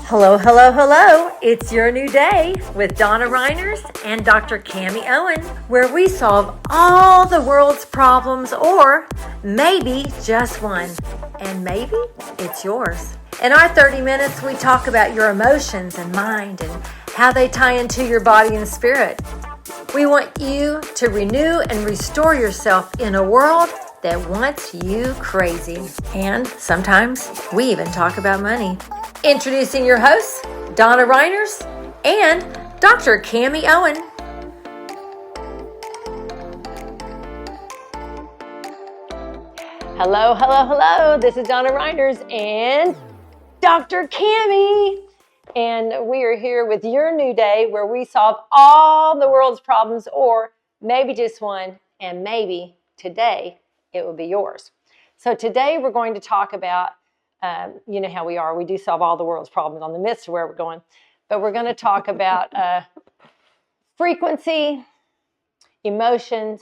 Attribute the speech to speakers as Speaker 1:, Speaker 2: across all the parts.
Speaker 1: Hello, hello, hello. It's your new day with Donna Reiners and Dr. Kami Owen, where we solve all the world's problems, or maybe just one. And maybe it's yours. In our 30 minutes, we talk about your emotions and mind and how they tie into your body and spirit. We want you to renew and restore yourself in a world that wants you crazy. And sometimes we even talk about money. Introducing your hosts, Donna Reiners and Dr. Kami Owen. Hello, hello, hello. This is Donna Reiners and Dr. Kami. And we are here with your new day where we solve all the world's problems, or maybe just one, and maybe today it will be yours. So today we're going to talk about, you know how we are. We do solve all the world's problems on the midst of where we're going. But we're going to talk about frequency, emotions,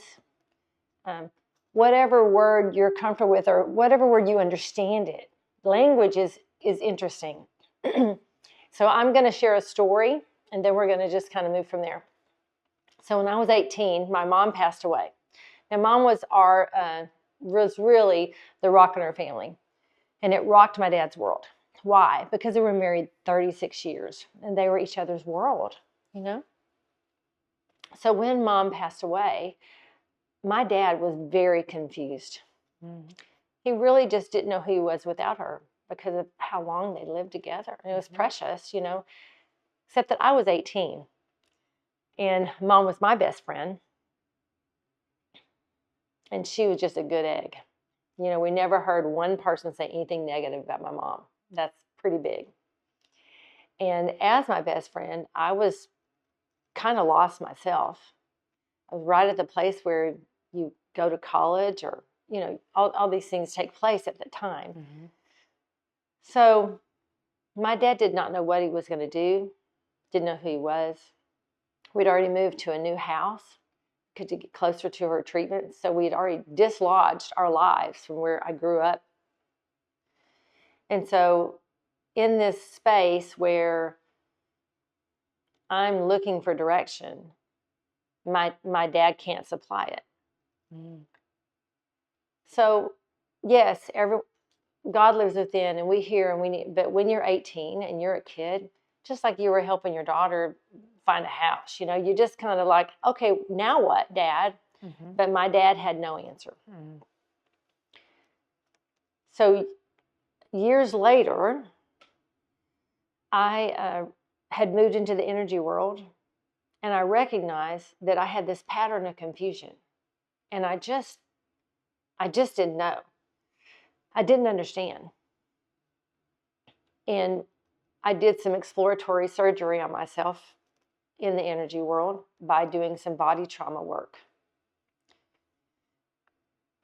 Speaker 1: whatever word you're comfortable with or whatever word you understand it. Language is interesting. So I'm going to share a story, and then we're going to just kind of move from there. So when I was 18, my mom passed away. Now, Mom was really the rock in our family, and it rocked my dad's world. Why? Because they were married 36 years, and they were each other's world, you know? So when Mom passed away, my dad was very confused. He really just didn't know who he was without her, because of how long they lived together. And it was precious, you know, except that I was 18 and Mom was my best friend. And she was just a good egg. You know, we never heard one person say anything negative about my mom. That's pretty big. And as my best friend, I was kind of lost myself. I was right at the place where you go to college, or, you know, all these things take place at the time. Mm-hmm. So my dad did not know what he was going to do, didn't know who he was. We'd already moved to a new house to get closer to her treatment. So we'd already dislodged our lives from where I grew up. And so in this space where I'm looking for direction, my dad can't supply it. So yes, God lives within, and we hear, and we need. But when you're 18 and you're a kid, just like you were helping your daughter find a house, you know, you just kind of like, okay, now what, Dad? Mm-hmm. But my dad had no answer. Mm-hmm. So years later, I had moved into the energy world, and I recognized that I had this pattern of confusion, and I just didn't know. I didn't understand. And I did some exploratory surgery on myself in the energy world by doing some body trauma work.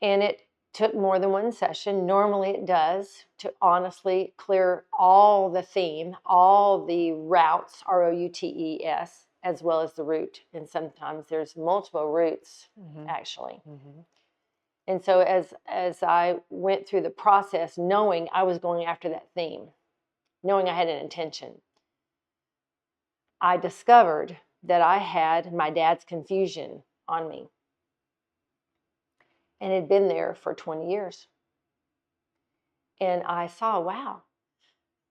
Speaker 1: And it took more than one session. Normally it does, to honestly clear all the theme, all the routes, R-O-U-T-E-S, as well as the root. And sometimes there's multiple roots, actually. Mm-hmm. And so as I went through the process, knowing I was going after that theme, knowing I had an intention, I discovered that I had my dad's confusion on me. And it had been there for 20 years. And I saw, wow,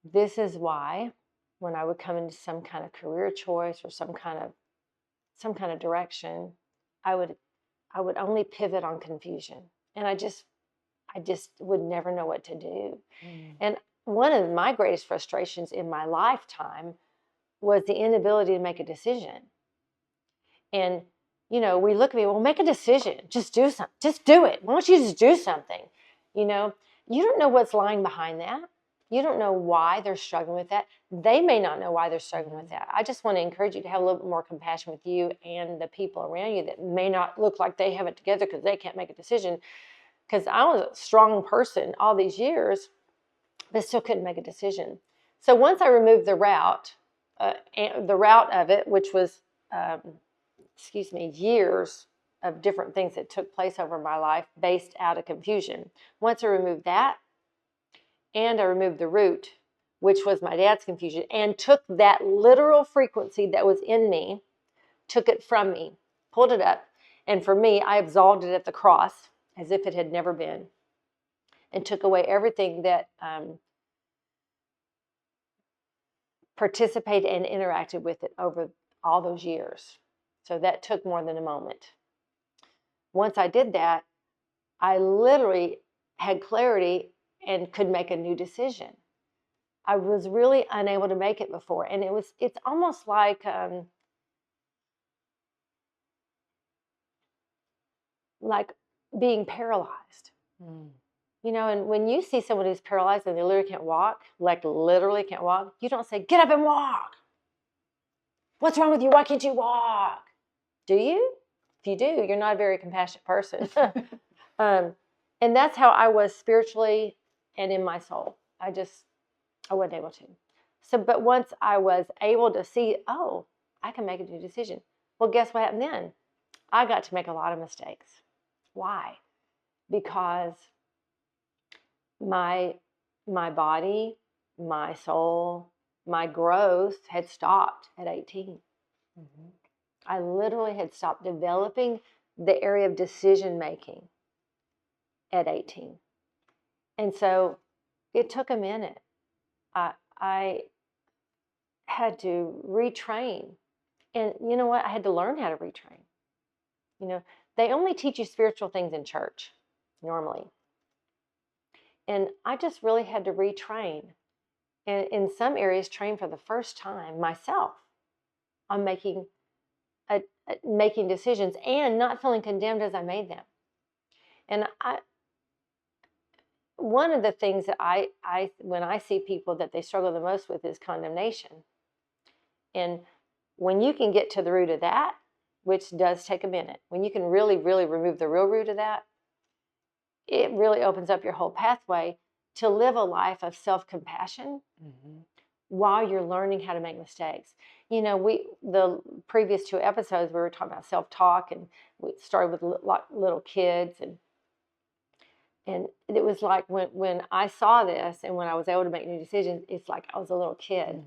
Speaker 1: this is why when I would come into some kind of career choice or some kind of direction, I would only pivot on confusion. And I just would never know what to do. And one of my greatest frustrations in my lifetime was the inability to make a decision. And, you know, we look at me, well, make a decision. Just do something. Just do it. Why don't you just do something? You know, you don't know what's lying behind that. You don't know why they're struggling with that. They may not know why they're struggling with that. I just want to encourage you to have a little bit more compassion with you and the people around you that may not look like they have it together because they can't make a decision. Because I was a strong person all these years, but still couldn't make a decision. So once I removed the route of it, which was, years of different things that took place over my life based out of confusion. Once I removed that, and I removed the root, which was my dad's confusion, and took that literal frequency that was in me, took it from me, pulled it up. And for me, I absolved it at the cross as if it had never been, and took away everything that participated and interacted with it over all those years. So that took more than a moment. Once I did that, I literally had clarity and could make a new decision. I was really unable to make it before. And it's almost like being paralyzed. You know, and when you see someone who's paralyzed and they literally can't walk, like literally can't walk, you don't say, get up and walk. What's wrong with you? Why can't you walk? Do you? If you do, you're not a very compassionate person. And that's how I was spiritually and in my soul. I wasn't able to. So, but once I was able to see, oh, I can make a new decision. Well, guess what happened then? I got to make a lot of mistakes. Why? Because my body, my soul, my growth had stopped at 18. I literally had stopped developing the area of decision making at 18. And so it took a minute. I had to retrain. And you know what? I had to learn how to retrain. You know, they only teach you spiritual things in church normally. And I just really had to retrain. And in some areas, train for the first time myself on making decisions and not feeling condemned as I made them. And one of the things that when I see people that they struggle the most with is condemnation. And when you can get to the root of that, which does take a minute, when you can really, really remove the real root of that, it really opens up your whole pathway to live a life of self-compassion while you're learning how to make mistakes. You know, the previous 2 episodes, we were talking about self-talk, and we started with little kids, and it was like when I saw this and when I was able to make new decisions, it's like I was a little kid.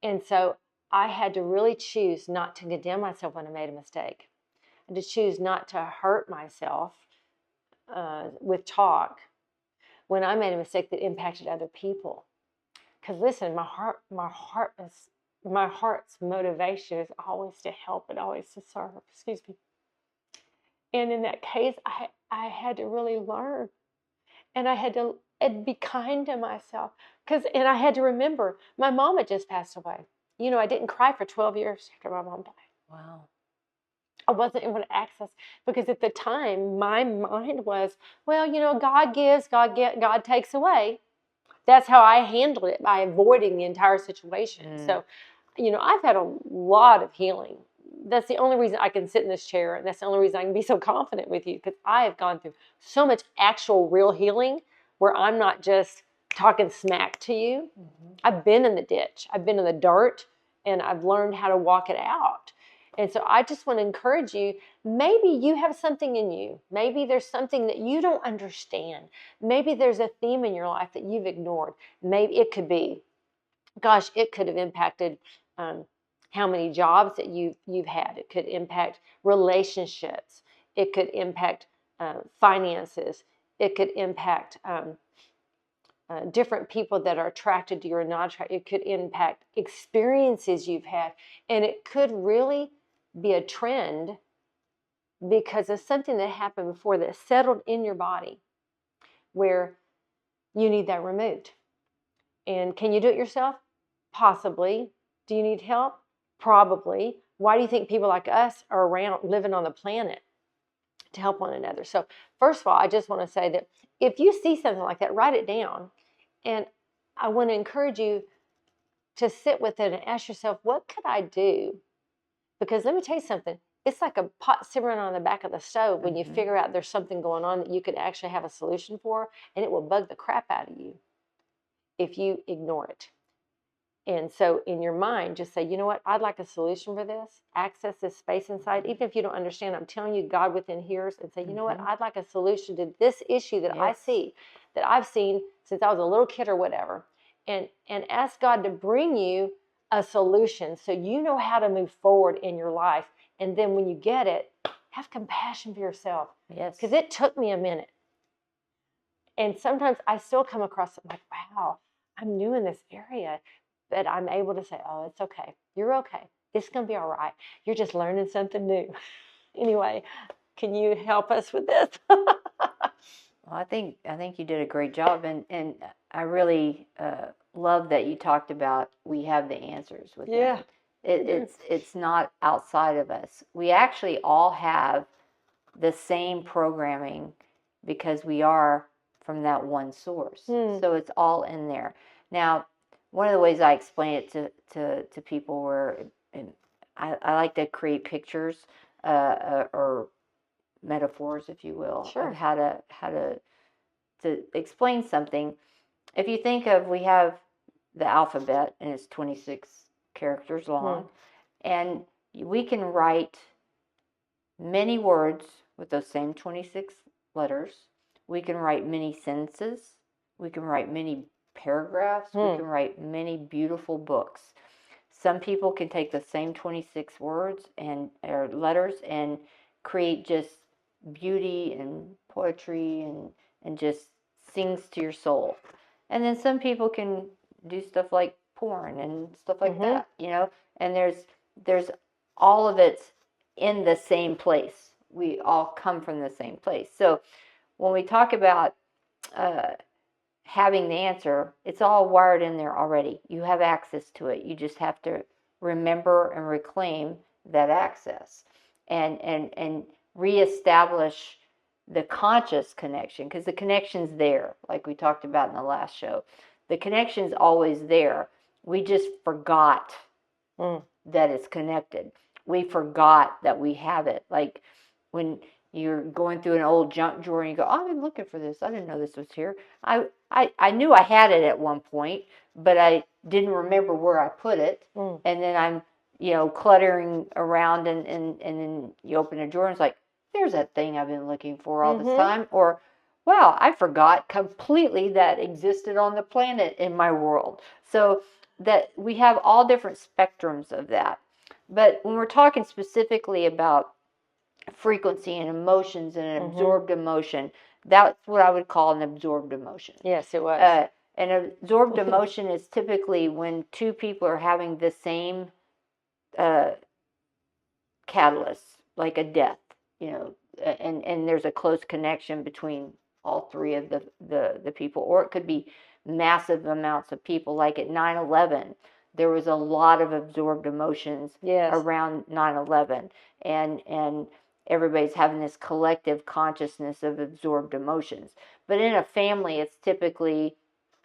Speaker 1: And so I had to really choose not to condemn myself when I made a mistake, and to choose not to hurt myself with talk when I made a mistake that impacted other people. Because listen, my heart's motivation is always to help and always to serve. Excuse me. And in that case, I had to really learn, and I had to be kind to myself. And I had to remember my mom had just passed away. You know, I didn't cry for 12 years after my mom died.
Speaker 2: Wow.
Speaker 1: I wasn't able to access, because at the time my mind was, well, you know, God gives, God takes away. That's how I handled it, by avoiding the entire situation. So, you know, I've had a lot of healing. That's the only reason I can sit in this chair, and that's the only reason I can be so confident with you, because I have gone through so much actual real healing where I'm not just talking smack to you. I've been in the ditch. I've been in the dirt, and I've learned how to walk it out. And so I just want to encourage you, maybe you have something in you. Maybe there's something that you don't understand. Maybe there's a theme in your life that you've ignored. Maybe it could be, gosh, it could have impacted how many jobs that you've had. It could impact relationships. It could impact finances. It could impact different people that are attracted to you or not attracted. It could impact experiences you've had. And it could really be a trend because of something that happened before that settled in your body where you need that removed. And can you do it yourself? Possibly. Do you need help? Probably. Why do you think people like us are around living on the planet? To help one another. So first of all, I just want to say that if you see something like that, write it down. And I want to encourage you to sit with it and ask yourself, what could I do? Because let me tell you something. It's like a pot simmering on the back of the stove when you figure out there's something going on that you could actually have a solution for, and it will bug the crap out of you if you ignore it. And so in your mind, just say, you know what? I'd like a solution for this. Access this space inside. Even if you don't understand, I'm telling you, God within hears, and say, you know what? I'd like a solution to this issue that I see, that I've seen since I was a little kid or whatever. and ask God to bring you a solution so you know how to move forward in your life. And then when you get it, have compassion for yourself.
Speaker 2: Yes.
Speaker 1: Because it took me a minute. And sometimes I still come across it like, wow, I'm new in this area. But I'm able to say, oh, it's okay. You're okay. It's going to be all right. You're just learning something new. Anyway, can you help us with this?
Speaker 2: Well, I think you did a great job, and I really love that you talked about we have the answers with
Speaker 1: Yeah.
Speaker 2: It's not outside of us. We actually all have the same programming because we are from that one source. So it's all in there. Now, one of the ways I explain it to people where I like to create pictures or metaphors, if you will,
Speaker 1: Sure.
Speaker 2: of how to explain something. If you think of, we have the alphabet and it's 26 characters long, and we can write many words with those same 26 letters. We can write many sentences. We can write many paragraphs. We can write many beautiful books. Some people can take the same 26 words or letters and create just beauty and poetry and just sings to your soul. And then some people can do stuff like porn and stuff like that, and there's all of it in the same place. We all come from the same place. So when we talk about having the answer, it's all wired in there already. You have access to it. You just have to remember and reclaim that access and reestablish the conscious connection, because the connection's there, like we talked about in the last show. The connection's always there. We just forgot that it's connected. We forgot that we have it. Like when you're going through an old junk drawer and you go, oh, I've been looking for this. I didn't know this was here. I knew I had it at one point, but I didn't remember where I put it. And then I'm, cluttering around and then you open a drawer and it's like, there's that thing I've been looking for all this time. Or, wow, I forgot completely that existed on the planet in my world. So that we have all different spectrums of that. But when we're talking specifically about frequency and emotions and an absorbed emotion, that's what I would call an absorbed emotion.
Speaker 1: Yes, it was.
Speaker 2: An absorbed emotion is typically when two people are having the same catalyst, like a death, and there's a close connection between all three of the people. Or it could be massive amounts of people, like at 9/11. There was a lot of absorbed emotions around 9/11, and everybody's having this collective consciousness of absorbed emotions. But in a family, it's typically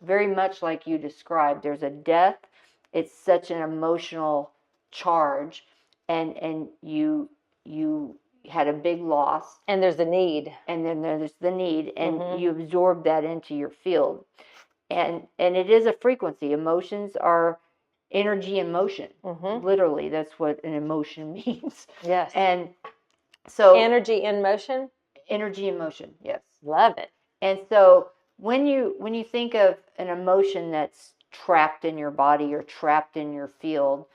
Speaker 2: very much like you described. There's a death. It's such an emotional charge, and you had a big loss.
Speaker 1: And there's the need.
Speaker 2: And then there's the need, and you absorb that into your field. And it is a frequency. Emotions are energy in motion. Literally, that's what an emotion means.
Speaker 1: Yes.
Speaker 2: And so
Speaker 1: energy in motion?
Speaker 2: Energy in motion, yes.
Speaker 1: Love it.
Speaker 2: And so when you think of an emotion that's trapped in your body or trapped in your field,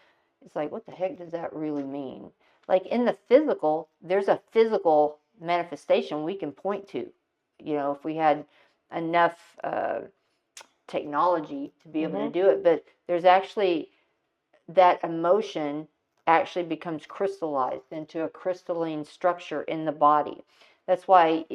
Speaker 2: it's like, what the heck does that really mean? Like in the physical, there's a physical manifestation we can point to. If we had enough technology to be able to do it. But there's actually, that emotion actually becomes crystallized into a crystalline structure in the body. That's why,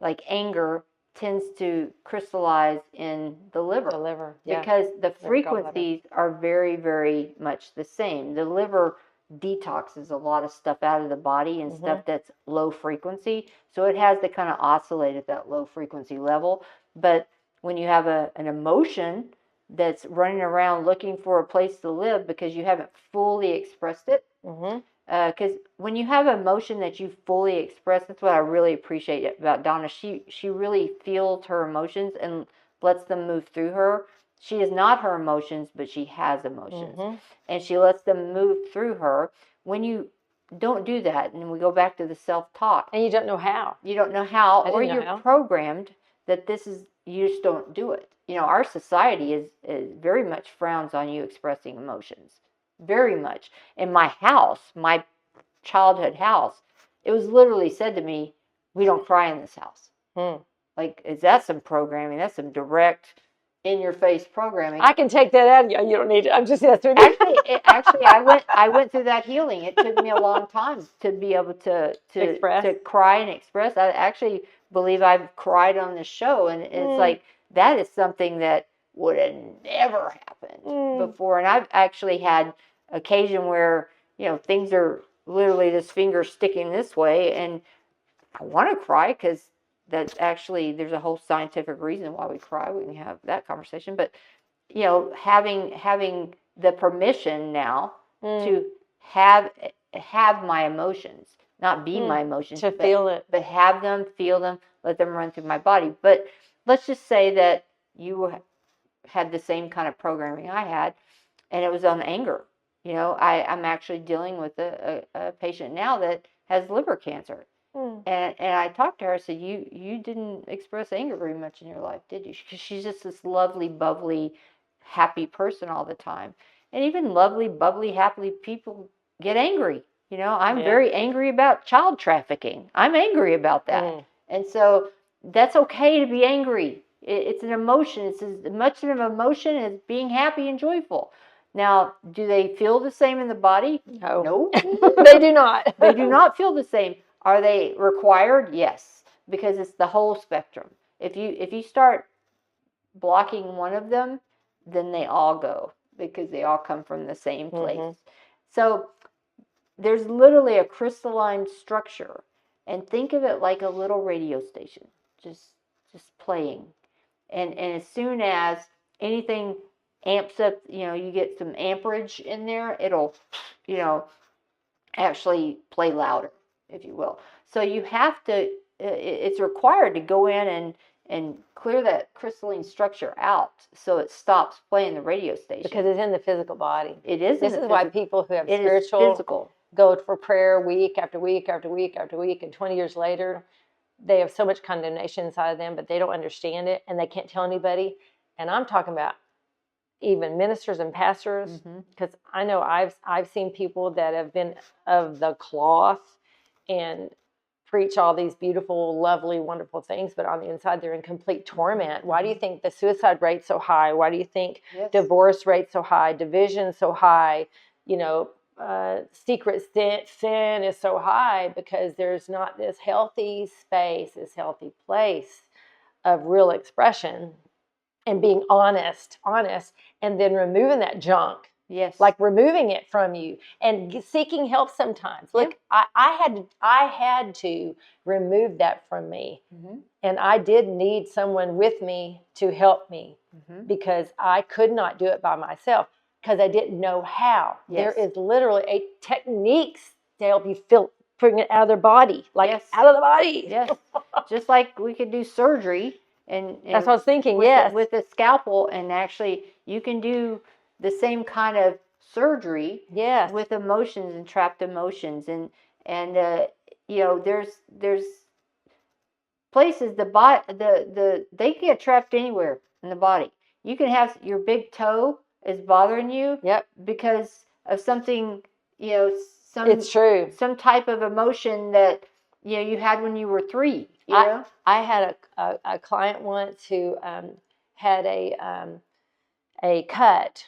Speaker 2: like anger tends to crystallize in the liver.
Speaker 1: The liver, yeah.
Speaker 2: Because the frequencies are very, very much the same. The liver detoxes a lot of stuff out of the body and stuff that's low frequency. So it has to kind of oscillate at that low frequency level. But when you have an emotion that's running around looking for a place to live because you haven't fully expressed it, because when you have emotion that you fully express, that's what I really appreciate about Donna. She really feels her emotions and lets them move through her. She is not her emotions, but she has emotions. And she lets them move through her. When you don't do that, and we go back to the self-talk.
Speaker 1: And you don't know how.
Speaker 2: You don't know how, or you're programmed that this is, you just don't do it. Our society is very much frowns on you expressing emotions, very much. In my house, my childhood house, it was literally said to me, "We don't cry in this house." Like, is that some programming? That's some direct, in-your-face programming.
Speaker 1: I can take that out. You don't need it. I'm just that's
Speaker 2: Actually, I went through that healing. It took me a long time to be able to
Speaker 1: express,
Speaker 2: to cry and express. I actually believe I've cried on this show, and it's like that is something that would have never happened before. And I've actually had occasion where things are literally this finger sticking this way, and I want to cry because that's actually, there's a whole scientific reason why we cry. We can have that conversation, but having the permission now to have my emotions, not be my emotions,
Speaker 1: to feel it,
Speaker 2: but have them, feel them, let them run through my body. But let's just say that you had the same kind of programming I had, and it was on anger. I'm actually dealing with a patient now that has liver cancer. And I talked to her. I said, you didn't express anger very much in your life, did you? Because she's just this lovely, bubbly, happy person all the time. And even lovely, bubbly, happy people get angry. I'm very angry about child trafficking. I'm angry about that. And so that's okay to be angry. It's an emotion. It's as much of an emotion as being happy and joyful. Now, do they feel the same in the body?
Speaker 1: No. They do not.
Speaker 2: They do not feel the same. Are they required? Yes, because it's the whole spectrum. If you start blocking one of them, then they all go, because they all come from the same place. So there's literally a crystalline structure, and think of it like a little radio station, just playing. And as soon as anything amps up, you get some amperage in there, it'll actually play louder, if you will. So you have to, it's required to go in and clear that crystalline structure out so it stops playing the radio station.
Speaker 1: Because it's in the physical body.
Speaker 2: It is.
Speaker 1: This is why people who have spiritual
Speaker 2: physical
Speaker 1: go for prayer week after week after week after week, and 20 years later, they have so much condemnation inside of them, but they don't understand it, and they can't tell anybody. And I'm talking about even ministers and pastors, because I know I've seen people that have been of the cloth and preach all these beautiful, lovely, wonderful things, but on the inside they're in complete torment. Why do you think the suicide rate's so high? Why do you think divorce rate's so high, division so high? Secret sin is so high because there's not this healthy space, this healthy place of real expression and being honest, and then removing that junk.
Speaker 2: Yes.
Speaker 1: Like removing it from you and seeking help sometimes. Look, I had to remove that from me. And I did need someone with me to help me because I could not do it by myself because I didn't know how. There is literally a techniques to help you bring it out of their body, out of the body.
Speaker 2: Yes. Just like we could do surgery. And
Speaker 1: that's what I was thinking,
Speaker 2: with a scalpel, and actually you can do the same kind of surgery with emotions and trapped emotions. And there's places they can get trapped anywhere in the body. You can have your big toe is bothering you because of something,
Speaker 1: it's true.
Speaker 2: Some type of emotion that you had when you were 3.
Speaker 1: I had a client once who had a cut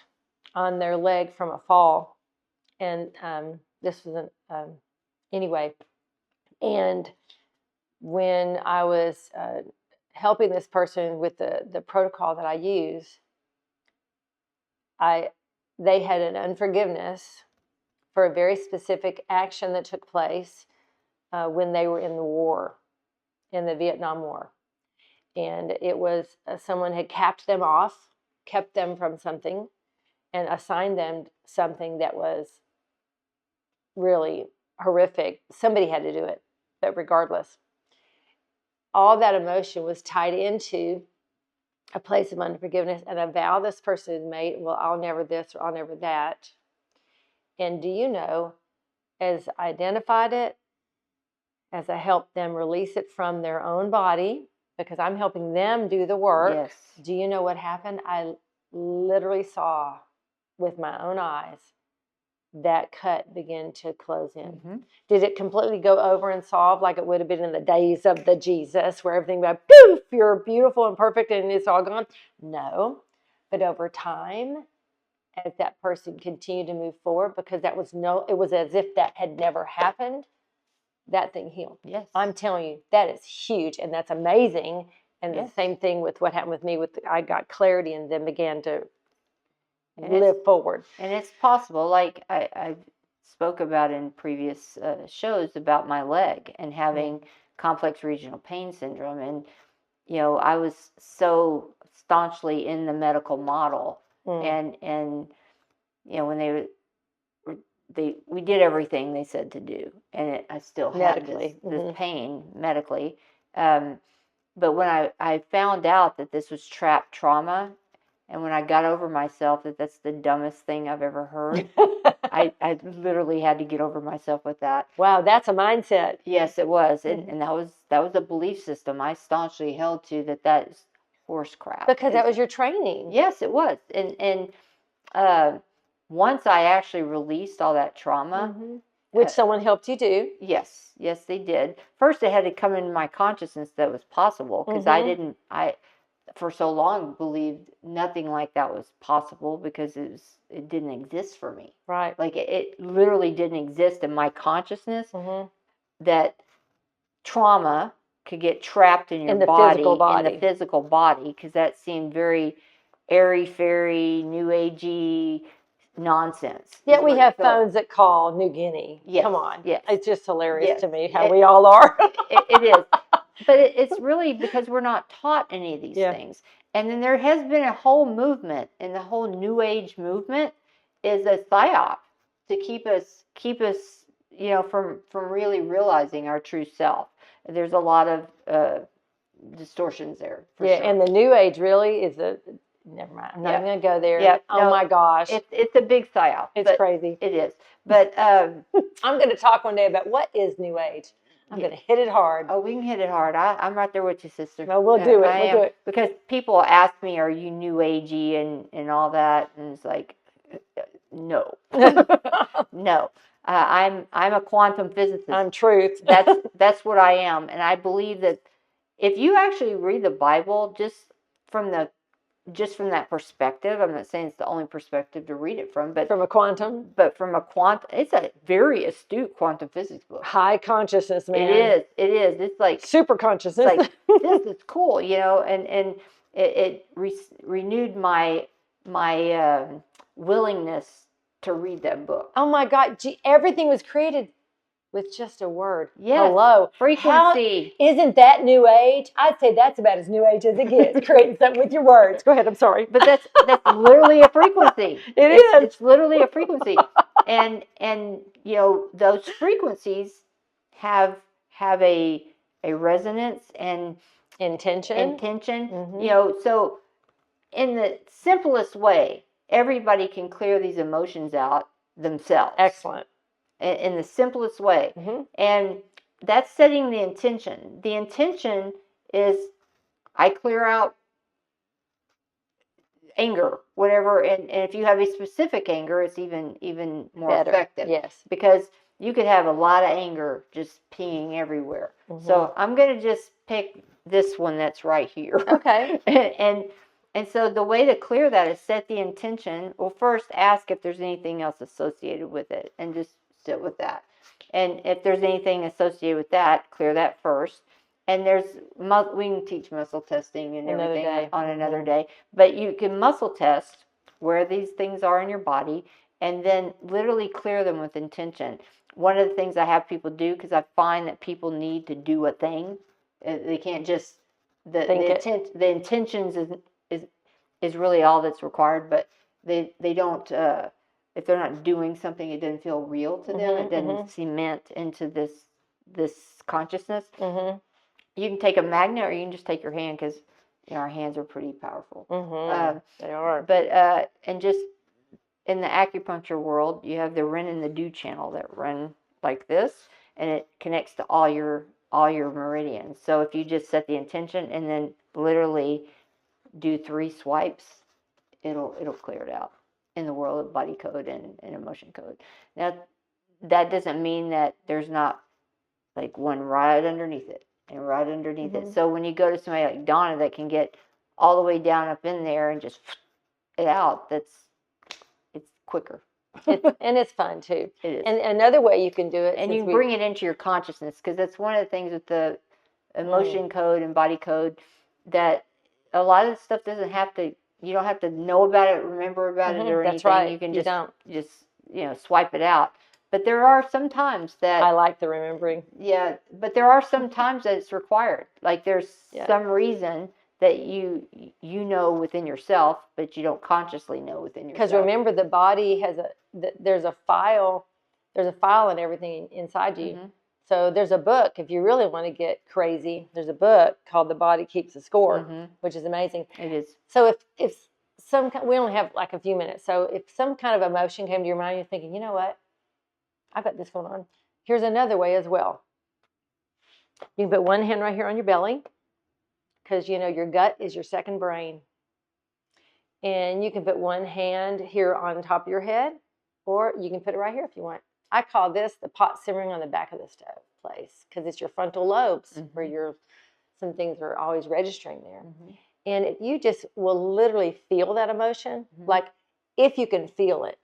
Speaker 1: on their leg from a fall, and this was anyway. And when I was helping this person with the protocol that I use, they had an unforgiveness for a very specific action that took place when they were in the war. In the Vietnam War. And it was someone had capped them off, kept them from something, and assigned them something that was really horrific. Somebody had to do it, but regardless. All that emotion was tied into a place of unforgiveness and a vow this person had made, well, I'll never this or I'll never that. And do you know, as I identified it, as I helped them release it from their own body, because I'm helping them do the work.
Speaker 2: Yes.
Speaker 1: Do you know what happened? I literally saw with my own eyes that cut begin to close in.
Speaker 2: Mm-hmm.
Speaker 1: Did it completely go over and solve like it would have been in the days of the Jesus, where everything went poof, you're beautiful and perfect and it's all gone? No. But over time, as that person continued to move forward, because it was as if that had never happened, that thing healed.
Speaker 2: Yes.
Speaker 1: I'm telling you, that is huge and that's amazing. And
Speaker 2: Yes.
Speaker 1: the same thing with what happened with me. I got clarity and then began to
Speaker 2: And
Speaker 1: live forward.
Speaker 2: And it's possible, like I spoke about in previous shows about my leg and having complex regional pain syndrome. And, you know, I was so staunchly in the medical model. And you know, when we did everything they said to do, and I still had this pain medically. But when I found out that this was trapped trauma, and when I got over myself that that's the dumbest thing I've ever heard, I literally had to get over myself with that.
Speaker 1: Wow, that's a mindset.
Speaker 2: Yes, it was, and that was a belief system I staunchly held to, that is horse crap.
Speaker 1: Because that was your training.
Speaker 2: Yes, it was, and once I actually released all that trauma,
Speaker 1: which someone helped you do.
Speaker 2: Yes, they did. First, it had to come into my consciousness that it was possible, because I for so long believed nothing like that was possible, because it didn't exist for me.
Speaker 1: Right.
Speaker 2: Like it literally didn't exist in my consciousness that trauma could get trapped in your body, in the physical body, because that seemed very airy-fairy, new agey nonsense.
Speaker 1: Yet we have phones that call New Guinea.
Speaker 2: Yes.
Speaker 1: Come on.
Speaker 2: Yes.
Speaker 1: It's just hilarious to me how we all are.
Speaker 2: It is. But it's really because we're not taught any of these things. And then there has been a whole movement, and the whole New Age movement is a psyop to keep us, you know, from really realizing our true self. There's a lot of distortions there. For sure.
Speaker 1: And the New Age really is never mind. I'm not even going to go there. Yeah. Oh my gosh.
Speaker 2: It's a big psyop.
Speaker 1: It's crazy.
Speaker 2: It is. But
Speaker 1: I'm going to talk one day about what is New Age. I'm going to hit it hard.
Speaker 2: Oh, we can hit it hard. I'm right there with you, sister.
Speaker 1: No, we'll do it. We'll do it.
Speaker 2: Because people ask me, are you New Agey and all that? And it's like, no. No. I'm a quantum physicist.
Speaker 1: I'm truth.
Speaker 2: That's what I am. And I believe that if you actually read the Bible just from that perspective, I'm not saying it's the only perspective to read it from, but
Speaker 1: from a quantum.
Speaker 2: But from a quantum, it's a very astute quantum physics book.
Speaker 1: High consciousness, man.
Speaker 2: It is. It's like
Speaker 1: super consciousness.
Speaker 2: It's like, this is cool, you know, and it renewed my willingness to read that book.
Speaker 1: Oh my God! Everything was created with just a word.
Speaker 2: Yes.
Speaker 1: Hello.
Speaker 2: Frequency.
Speaker 1: Isn't that New Age? I'd say that's about as New Age as it gets. Creating something with your words. Go ahead. I'm sorry.
Speaker 2: But that's literally a frequency. It's literally a frequency. And you know, those frequencies have a resonance and intention. You know, so in the simplest way, everybody can clear these emotions out themselves.
Speaker 1: Excellent.
Speaker 2: In the simplest way. And that's setting the intention. The intention is I clear out anger, whatever, and if you have a specific anger, it's even more effective. Yes. Because you could have a lot of anger just peeing everywhere. So I'm going to just pick this one that's right here.
Speaker 1: Okay.
Speaker 2: And so the way to clear that is set the intention. Well, first ask if there's anything else associated with it, and just sit with that. And if there's anything associated with that, clear that first. And we can teach muscle testing and everything on another day. But you can muscle test where these things are in your body, and then literally clear them with intention. One of the things I have people do, because I find that people need to do a thing. They can't just the intentions is really all that's required, but they don't. If they're not doing something, it doesn't feel real to them. It doesn't cement into this consciousness. You can take a magnet, or you can just take your hand, because you know our hands are pretty powerful.
Speaker 1: They are.
Speaker 2: But and just in the acupuncture world, you have the Ren and the Do channel that run like this, and it connects to all your all your meridians. So if you just set the intention and then literally do 3 swipes, it'll clear it out in the world of body code and emotion code. Now, that doesn't mean that there's not like one right underneath it and right underneath it. So when you go to somebody like Donna that can get all the way down up in there and just it out, it's quicker.
Speaker 1: And it's fun too.
Speaker 2: It is.
Speaker 1: And another way you can do it,
Speaker 2: and you can bring it into your consciousness, because that's one of the things with the emotion code and body code, that a lot of the stuff doesn't have to, you don't have to know about it, remember about it or anything.
Speaker 1: That's right.
Speaker 2: You can just swipe it out. But there are some times that
Speaker 1: I like the remembering.
Speaker 2: Yeah, but there are some times that it's required. Like there's some reason that you know within yourself, but you don't consciously know within yourself.
Speaker 1: Because remember, the body has there's a file and everything inside you. So there's a book, if you really want to get crazy, there's a book called The Body Keeps the Score, which is amazing.
Speaker 2: It is.
Speaker 1: So if we only have like a few minutes. So if some kind of emotion came to your mind, you're thinking, you know what? I've got this going on. Here's another way as well. You can put one hand right here on your belly, because your gut is your second brain. And you can put one hand here on top of your head, or you can put it right here if you want. I call this the pot simmering on the back of the stove place, because it's your frontal lobes where some things are always registering there. And if you just will literally feel that emotion, like if you can feel it,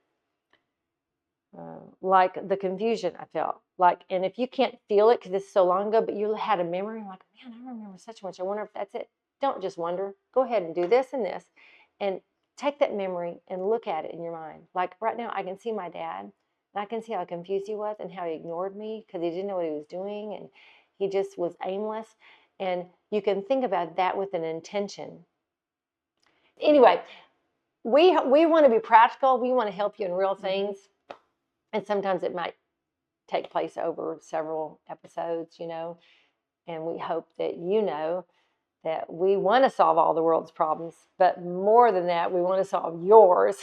Speaker 1: like the confusion I felt, and if you can't feel it because it's so long ago, but you had a memory, like, man, I remember such and much. I wonder if that's it. Don't just wonder. Go ahead and do this and this, and take that memory and look at it in your mind. Like right now, I can see my dad, and I can see how confused he was and how he ignored me because he didn't know what he was doing, and he just was aimless. And you can think about that with an intention. Anyway, we want to be practical. We want to help you in real things. And sometimes it might take place over several episodes, and we hope that that we want to solve all the world's problems, but more than that, we want to solve yours,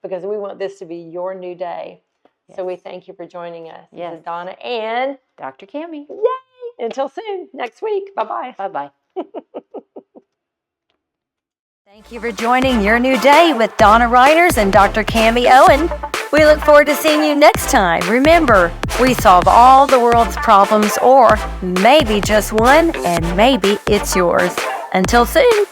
Speaker 1: because we want this to be your new day. So we thank you for joining us. This is Donna and
Speaker 2: Dr. Kami.
Speaker 1: Yay! Until soon, next week. Bye-bye.
Speaker 2: Bye-bye.
Speaker 3: Thank you for joining Your New Day with Donna Reiners and Dr. Kami Owen. We look forward to seeing you next time. Remember, we solve all the world's problems, or maybe just one, and maybe it's yours. Until soon.